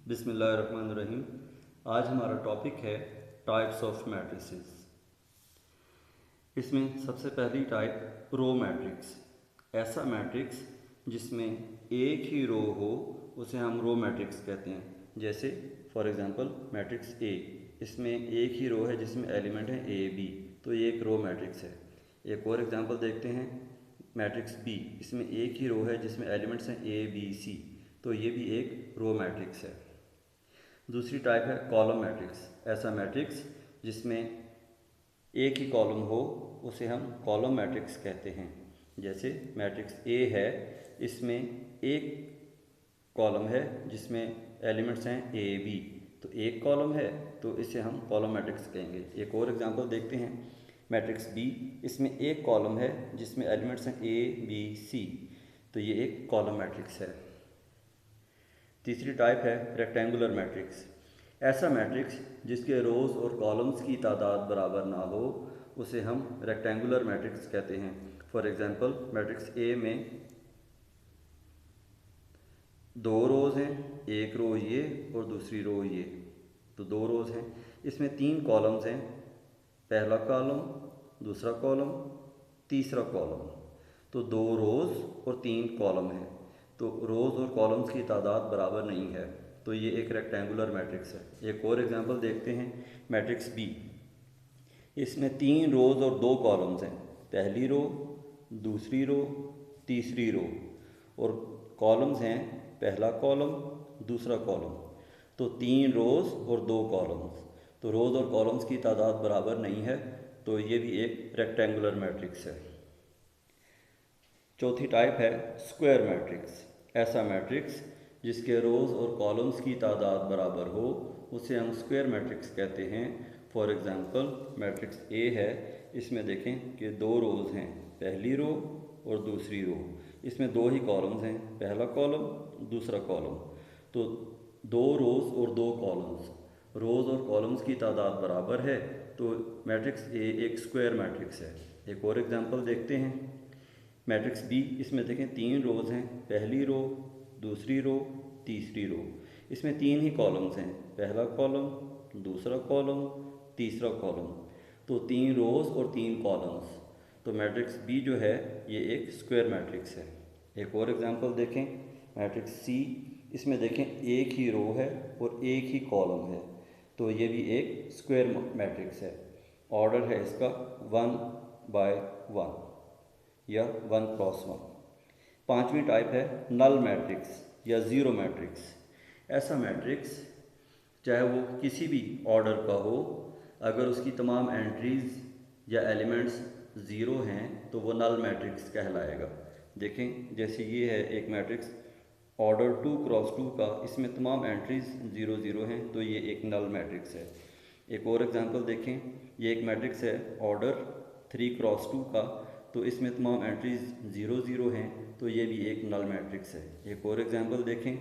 बिस्मिल्लाहिर्रहमानिर्रहीम। आज हमारा टॉपिक है टाइप्स ऑफ मैट्रिसेस। इसमें सबसे पहली टाइप रो मैट्रिक्स। ऐसा मैट्रिक्स जिसमें एक ही रो हो उसे हम रो मैट्रिक्स कहते हैं। जैसे फॉर एग्जांपल मैट्रिक्स ए, इसमें एक ही रो है जिसमें एलिमेंट है ए बी, तो ये एक रो मैट्रिक्स है। एक और एग्जांपल देखते हैं मैट्रिक्स बी, इसमें एक ही रो है जिसमें एलिमेंट्स हैं ए बी सी, तो ये भी एक रो मैट्रिक्स है। दूसरी टाइप है कॉलम मैट्रिक्स। ऐसा मैट्रिक्स जिसमें एक ही कॉलम हो उसे हम कॉलम मैट्रिक्स कहते हैं। जैसे मैट्रिक्स ए है, इसमें एक कॉलम है जिसमें एलिमेंट्स हैं ए बी, तो एक कॉलम है तो इसे हम कॉलम मैट्रिक्स कहेंगे। एक और एग्जांपल देखते हैं मैट्रिक्स बी, इसमें एक कॉलम है जिसमें एलिमेंट्स हैं ए बी सी, तो ये एक कॉलम मैट्रिक्स है। तीसरी टाइप है रेक्टेंगुलर मैट्रिक्स। ऐसा मैट्रिक्स जिसके रोज़ और कॉलम्स की तादाद बराबर ना हो उसे हम रेक्टेंगुलर मैट्रिक्स कहते हैं। फॉर एग्जांपल मैट्रिक्स ए में दो रोज़ हैं, एक रो ये और दूसरी रो ये, तो दो रोज़ हैं। इसमें तीन कॉलम्स हैं, पहला कॉलम, दूसरा कॉलम, तीसरा कॉलम, तो दो रोज़ और तीन कॉलम हैं, तो रोज़ और कॉलम्स की तादाद बराबर नहीं है, तो ये एक रेक्टेंगुलर मैट्रिक्स है। एक और एग्जांपल देखते हैं मैट्रिक्स बी, इसमें तीन रोज़ और दो कॉलम्स हैं, पहली रो, दूसरी रो, तीसरी रो, और कॉलम्स हैं पहला कॉलम, दूसरा कॉलम, तो तीन रोज़ और दो कॉलम्स, तो रोज़ और कॉलम्स की तादाद बराबर नहीं है, तो ये भी एक रेक्टेंगुलर मैट्रिक्स है। चौथी टाइप है स्क्वायर मैट्रिक्स। ऐसा मैट्रिक्स जिसके रोज़ और कॉलम्स की तादाद बराबर हो उसे हम स्क्वायर मैट्रिक्स कहते हैं। फॉर एग्जांपल मैट्रिक्स ए है, इसमें देखें कि दो रोज़ हैं, पहली रो और दूसरी रो, इसमें दो ही कॉलम्स हैं, पहला कॉलम, दूसरा कॉलम, तो दो रोज़ और दो कॉलम्स, रोज़ और कॉलम्स की तादाद बराबर है, तो मैट्रिक्स ए एक स्क्वायर मैट्रिक्स है। एक और एग्जांपल देखते हैं मैट्रिक्स बी, इसमें देखें तीन रोज़ हैं, पहली रो, दूसरी रो, तीसरी रो, इसमें तीन ही कॉलम्स हैं, पहला कॉलम, दूसरा कॉलम, तीसरा कॉलम, तो तीन रोज़ और तीन कॉलम्स, तो मैट्रिक्स बी जो है ये एक स्क्वायर मैट्रिक्स है। एक और एग्जांपल देखें मैट्रिक्स सी, इसमें देखें एक ही रो है और एक ही कॉलम है, तो ये भी एक स्क्वायर मैट्रिक्स है। ऑर्डर है इसका 1/1 या 1x1। पांचवी टाइप है नल मैट्रिक्स या ज़ीरो मैट्रिक्स। ऐसा मैट्रिक्स चाहे वो किसी भी ऑर्डर का हो, अगर उसकी तमाम एंट्रीज़ या एलिमेंट्स ज़ीरो हैं तो वो नल मैट्रिक्स कहलाएगा। देखें जैसे ये है एक मैट्रिक्स ऑर्डर 2x2 का, इसमें तमाम एंट्रीज़ 0 0 हैं, तो ये एक नल मैट्रिक्स है। एक और एग्जांपल देखें, ये एक मैट्रिक्स है ऑर्डर 3x2 का, तो इसमें तमाम एंट्रीज़ 0 0 हैं, तो ये भी एक नल मैट्रिक्स है। एक और एग्जांपल देखें,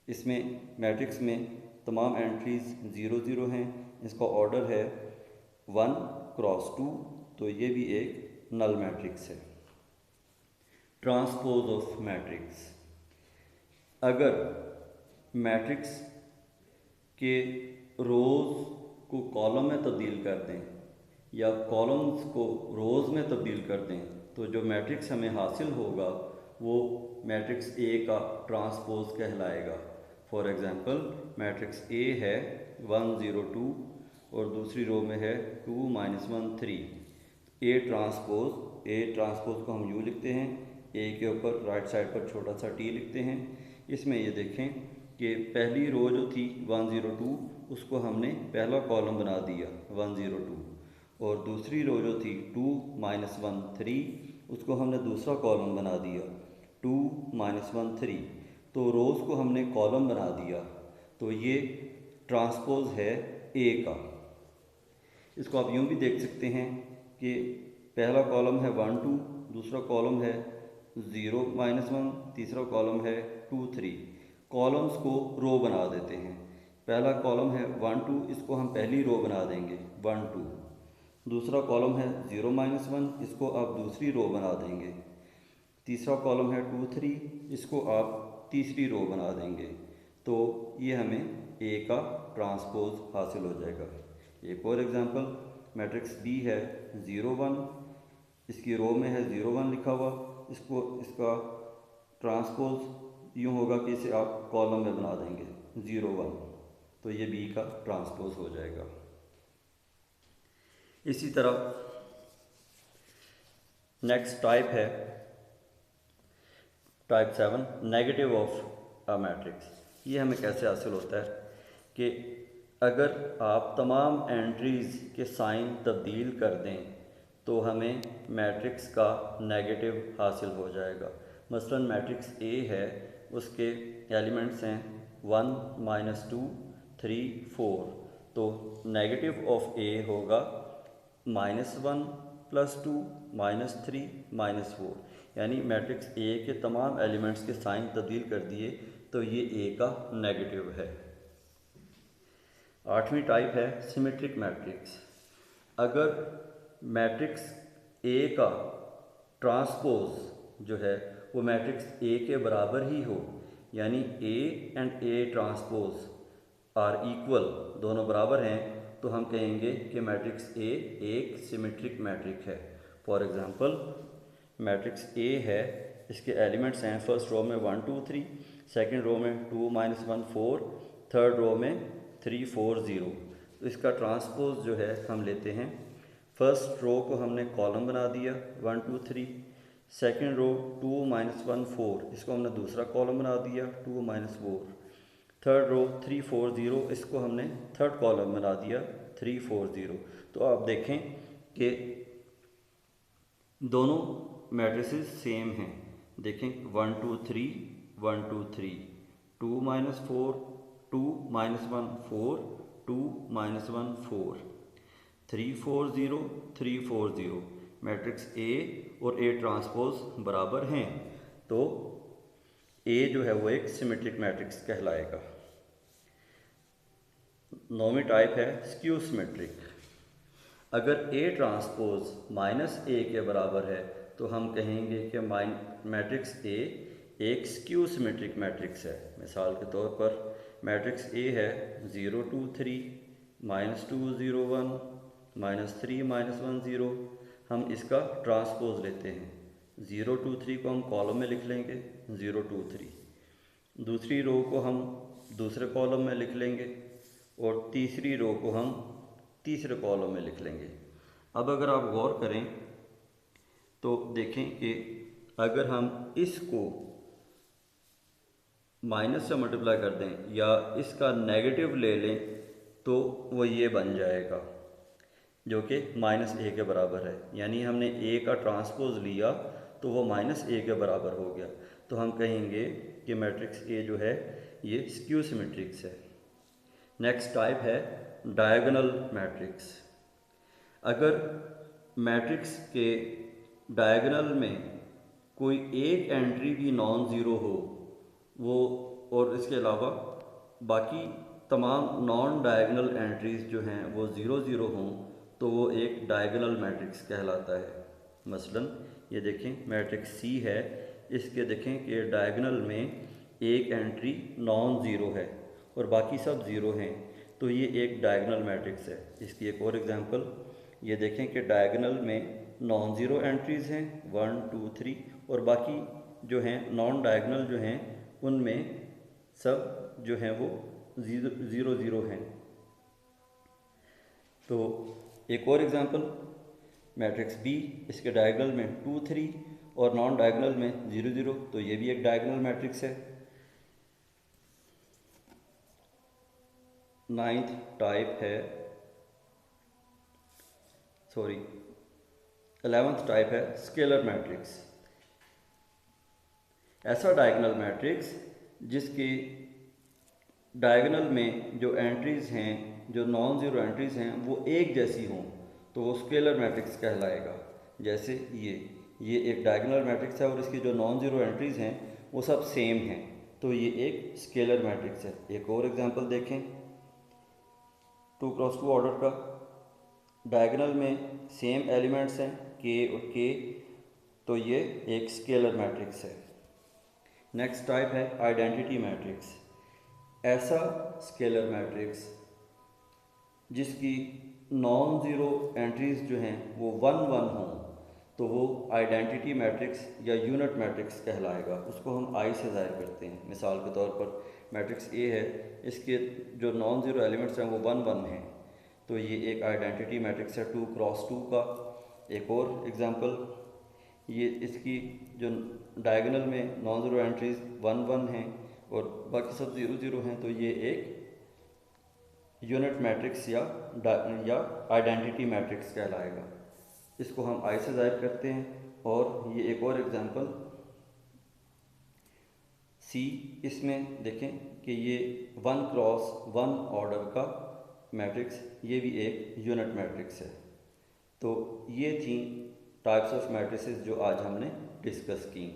इसमें मैट्रिक्स में तमाम एंट्रीज़ 0 0 हैं, इसका ऑर्डर है 1x2, तो ये भी एक नल मैट्रिक्स है। Transpose of matrix. अगर मैट्रिक्स के रोज़ को कॉलम में तब्दील कर दें या कॉलम्स को रोज़ में तब्दील कर दें, तो जो मैट्रिक्स हमें हासिल होगा वो मैट्रिक्स ए का ट्रांसपोज कहलाएगा। फॉर एग्जांपल मैट्रिक्स ए है 1 0 2 और दूसरी रो में है 2 -1 3। ए ट्रांसपोज को हम यूँ लिखते हैं, ए के ऊपर राइट साइड पर छोटा सा टी लिखते हैं। इसमें ये देखें कि पहली रो जो थी 1 0 2 उसको हमने पहला कॉलम बना दिया 1 0 2, और दूसरी रो जो थी 2 -1 3 उसको हमने दूसरा कॉलम बना दिया 2 -1 3, तो रोज़ को हमने कॉलम बना दिया, तो ये ट्रांसपोज है ए का। इसको आप यूँ भी देख सकते हैं कि पहला कॉलम है 1 2, दूसरा कॉलम है 0 -1, तीसरा कॉलम है 2 3। कॉलम्स को रो बना देते हैं, पहला कॉलम है 1 2, इसको हम पहली रो बना देंगे 1 2, दूसरा कॉलम है 0 -1, इसको आप दूसरी रो बना देंगे, तीसरा कॉलम है 2 3, इसको आप तीसरी रो बना देंगे, तो ये हमें ए का ट्रांसपोज हासिल हो जाएगा। एक और एग्जांपल, मैट्रिक्स बी है 0 1, इसकी रो में है 0 1 लिखा हुआ, इसका ट्रांसपोज यूँ होगा कि इसे आप कॉलम में बना देंगे 0 1, तो ये बी का ट्रांसपोज हो जाएगा। इसी तरह नेक्स्ट टाइप है type 7, negative of a matrix. ये हमें कैसे हासिल होता है कि अगर आप तमाम एंट्रीज़ के साइन तब्दील कर दें तो हमें मैट्रिक्स का नेगेटिव हासिल हो जाएगा। मसलन मैट्रिक्स ए है, उसके एलिमेंट्स हैं 1 -2 3 4, तो नेगेटिव ऑफ ए होगा -1 +2 -3 -4, यानी मैट्रिक्स ए के तमाम एलिमेंट्स के साइन तब्दील कर दिए तो ये ए का नेगेटिव है। 8वीं टाइप है सिमेट्रिक मैट्रिक्स। अगर मैट्रिक्स ए का ट्रांसपोज जो है वो मैट्रिक्स ए के बराबर ही हो, यानी A and A transpose are equal, दोनों बराबर हैं, तो हम कहेंगे कि मैट्रिक्स ए एक सिमेट्रिक मैट्रिक है। फॉर एग्जांपल, मैट्रिक्स ए है, इसके एलिमेंट्स हैं फर्स्ट रो में 1 2 3, सेकंड रो में 2 -1 4, थर्ड रो में 3 4 0। तो इसका ट्रांसपोज जो है हम लेते हैं, फर्स्ट रो को हमने कॉलम बना दिया 1 2 3, सेकंड रो 2 -1 4, इसको हमने दूसरा कॉलम बना दिया 2 -4, थर्ड रो 3 4 0, इसको हमने थर्ड कॉलम बना दिया 3 4 0। तो आप देखें कि दोनों मैट्रिसेस सेम हैं। देखें 1 2 3 1 2 3, 2 -4 2 -1 4 2 -1 4, 3 4 0 3 4 0। मैट्रिक्स ए और ए ट्रांसपोज बराबर हैं, तो ए जो है वो एक सिमेट्रिक मैट्रिक्स कहलाएगा। 9वीं टाइप है स्क्यू सिमेट्रिक। अगर ए ट्रांसपोज -a के बराबर है तो हम कहेंगे कि मैट्रिक्स ए एक स्क्यू सिमेट्रिक मैट्रिक्स है। मिसाल के तौर पर मैट्रिक्स ए है 0 2 3 -2 0 1 -3 -1 0। हम इसका ट्रांसपोज लेते हैं, 0 2 3 को हम कॉलम में लिख लेंगे 0 2 3, दूसरी रो को हम दूसरे कॉलम में लिख लेंगे और तीसरी रो को हम तीसरे कॉलम में लिख लेंगे। अब अगर आप गौर करें तो देखें कि अगर हम इसको माइनस से मल्टीप्लाई कर दें या इसका नेगेटिव ले लें तो वो ये बन जाएगा जो कि -a के बराबर है, यानी हमने a का ट्रांसपोज लिया तो वो -a के बराबर हो गया। तो हम कहेंगे कि मैट्रिक्स ए जो है ये स्क्यू सिमेट्रिक्स है। नेक्स्ट टाइप है डायगोनल मैट्रिक्स। अगर मैट्रिक्स के डायगोनल में कोई एक एंट्री भी नॉन ज़ीरो हो वो, और इसके अलावा बाकी तमाम नॉन डायगोनल एंट्रीज़ जो हैं वो 0 0 हों, तो वो एक डायगोनल मैट्रिक्स कहलाता है। मसलन ये देखें मैट्रिक्स सी है, इसके देखें कि डायगोनल में एक एंट्री नॉन ज़ीरो है और बाकी सब ज़ीरो हैं, तो ये एक डायगोनल मैट्रिक्स है। इसकी एक और एग्जांपल ये देखें कि डायगोनल में नॉन ज़ीरो एंट्रीज़ हैं 1 2 3 और बाकी जो हैं नॉन डायगोनल जो हैं उनमें सब जो हैं वो 0 0 हैं। तो एक और एग्जांपल मैट्रिक्स बी, इसके डायगोनल में 2 3 और नॉन डायगोनल में 0 0, तो ये भी एक डायगोनल मैट्रिक्स है। 9th टाइप है 11th टाइप है स्केलर मैट्रिक्स। ऐसा डायगोनल मैट्रिक्स जिसकी डायगोनल में जो एंट्रीज़ हैं, जो नॉन ज़ीरो एंट्रीज़ हैं वो एक जैसी हों, तो वो स्केलर मैट्रिक्स कहलाएगा। जैसे ये एक डायगोनल मैट्रिक्स है और इसकी जो नॉन ज़ीरो एंट्रीज़ हैं वो सब सेम हैं, तो ये एक स्केलर मैट्रिक्स है। एक और एग्जांपल देखें 2 क्रॉस 2 ऑर्डर का, डायगोनल में सेम एलिमेंट्स हैं के और के, तो ये एक स्केलर मैट्रिक्स है। नेक्स्ट टाइप है आइडेंटिटी मैट्रिक्स। ऐसा स्केलर मैट्रिक्स जिसकी नॉन ज़ीरो एंट्रीज जो हैं वो 1 1 हों, तो वो आइडेंटिटी मैट्रिक्स या यूनिट मैट्रिक्स कहलाएगा। उसको हम आई से ज़ाहिर करते हैं। मिसाल के तौर पर मैट्रिक्स ए है, इसके जो नॉन ज़ीरो एलिमेंट्स हैं वो 1 1 हैं, तो ये एक आइडेंटिटी मैट्रिक्स है 2 क्रॉस 2 का। एक और एग्जांपल, ये इसकी जो डायगोनल में नॉन ज़ीरो एंट्रीज 1 1 हैं और बाकी सब 0 0 हैं, तो ये एक यूनिट मैट्रिक्स या आइडेंटिटी मैट्रिक्स कहलाएगा। इसको हम आई से ज़ाहिर करते हैं। और ये एक और एग्जांपल सी, इसमें देखें कि ये 1 क्रॉस 1 ऑर्डर का मैट्रिक्स, ये भी एक यूनिट मैट्रिक्स है। तो ये थी टाइप्स ऑफ मैट्रिसेस जो आज हमने डिस्कस की।